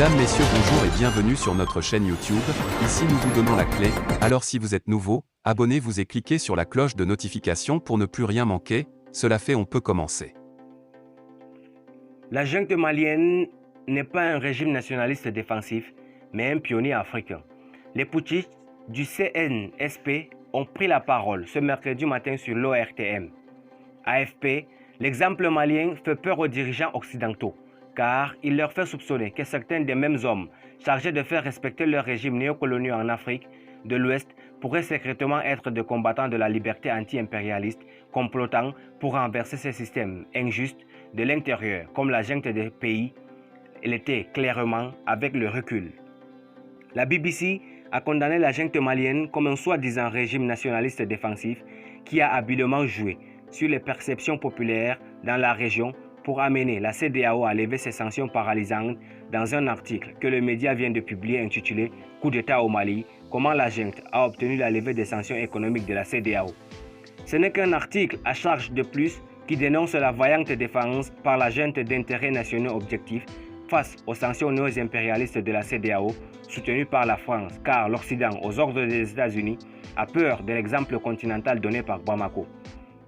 Mesdames, Messieurs, bonjour et bienvenue sur notre chaîne YouTube. Ici nous vous donnons la clé, alors si vous êtes nouveau, abonnez-vous et cliquez sur la cloche de notification pour ne plus rien manquer. Cela fait, on peut commencer. La junte malienne n'est pas un régime nationaliste défensif, mais un pionnier africain. Les putschistes du CNSP ont pris la parole ce mercredi matin sur l'ORTM. AFP, l'exemple malien fait peur aux dirigeants occidentaux, car il leur fait soupçonner que certains des mêmes hommes chargés de faire respecter leur régime néocolonial en Afrique de l'Ouest pourraient secrètement être des combattants de la liberté anti-impérialiste, complotant pour renverser ces systèmes injustes de l'intérieur, comme la junte des pays l'était clairement avec le recul. La BBC a condamné la junte malienne comme un soi-disant régime nationaliste défensif qui a habilement joué sur les perceptions populaires dans la région pour amener la CEDEAO à lever ses sanctions paralysantes dans un article que le média vient de publier intitulé « Coup d'État au Mali, comment la junte a obtenu la levée des sanctions économiques de la CEDEAO ». Ce n'est qu'un article à charge de plus qui dénonce la vaillante défense par la junte d'intérêts nationaux objectifs face aux sanctions néo-impérialistes de la CEDEAO soutenues par la France, car l'Occident, aux ordres des États-Unis, a peur de l'exemple continental donné par Bamako.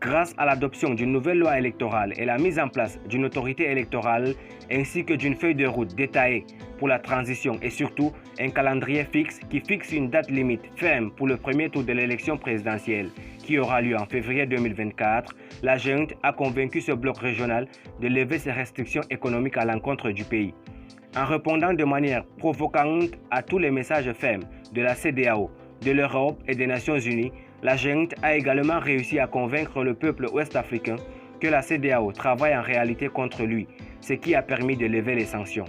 Grâce à l'adoption d'une nouvelle loi électorale et la mise en place d'une autorité électorale ainsi que d'une feuille de route détaillée pour la transition et surtout un calendrier fixe qui fixe une date limite ferme pour le premier tour de l'élection présidentielle qui aura lieu en février 2024, la junte a convaincu ce bloc régional de lever ses restrictions économiques à l'encontre du pays. En répondant de manière provocante à tous les messages fermes de la CEDEAO, de l'Europe et des Nations Unies, la junte a également réussi à convaincre le peuple ouest-africain que la CEDEAO travaille en réalité contre lui, ce qui a permis de lever les sanctions.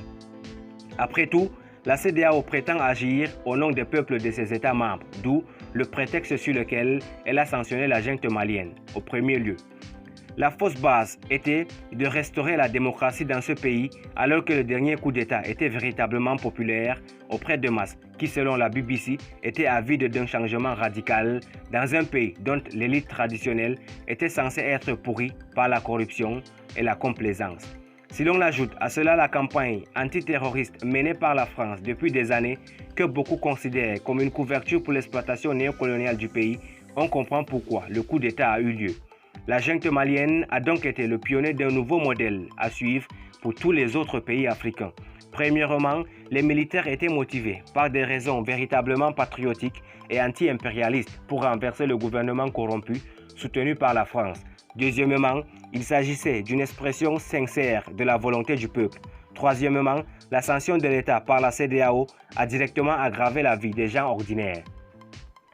Après tout, la CEDEAO prétend agir au nom des peuples de ses États membres, d'où le prétexte sur lequel elle a sanctionné la junte malienne, au premier lieu. La fausse base était de restaurer la démocratie dans ce pays alors que le dernier coup d'État était véritablement populaire auprès de masses qui, selon la BBC, étaient avides d'un changement radical dans un pays dont l'élite traditionnelle était censée être pourrie par la corruption et la complaisance. Si l'on ajoute à cela la campagne antiterroriste menée par la France depuis des années que beaucoup considèrent comme une couverture pour l'exploitation néocoloniale du pays, on comprend pourquoi le coup d'État a eu lieu. La junte malienne a donc été le pionnier d'un nouveau modèle à suivre pour tous les autres pays africains. Premièrement, les militaires étaient motivés par des raisons véritablement patriotiques et anti-impérialistes pour renverser le gouvernement corrompu soutenu par la France. Deuxièmement, il s'agissait d'une expression sincère de la volonté du peuple. Troisièmement, la sanction de l'État par la CEDEAO a directement aggravé la vie des gens ordinaires.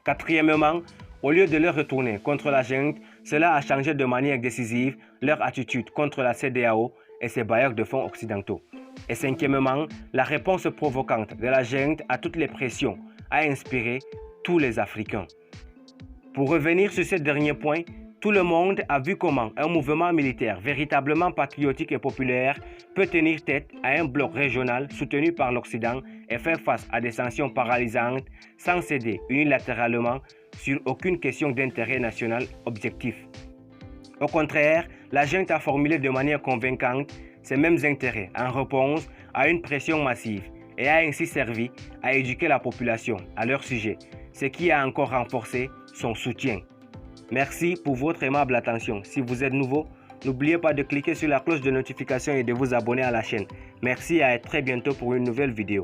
Quatrièmement, au lieu de leur retourner contre la junte, cela a changé de manière décisive leur attitude contre la CEDEAO et ses bailleurs de fonds occidentaux. Et cinquièmement, la réponse provocante de la junte à toutes les pressions a inspiré tous les Africains. Pour revenir sur ce dernier point, tout le monde a vu comment un mouvement militaire véritablement patriotique et populaire peut tenir tête à un bloc régional soutenu par l'Occident et faire face à des sanctions paralysantes sans céder unilatéralement sur aucune question d'intérêt national objectif. Au contraire, la junte a formulé de manière convaincante ces mêmes intérêts en réponse à une pression massive et a ainsi servi à éduquer la population à leur sujet, ce qui a encore renforcé son soutien. Merci pour votre aimable attention. Si vous êtes nouveau, n'oubliez pas de cliquer sur la cloche de notification et de vous abonner à la chaîne. Merci et à très bientôt pour une nouvelle vidéo.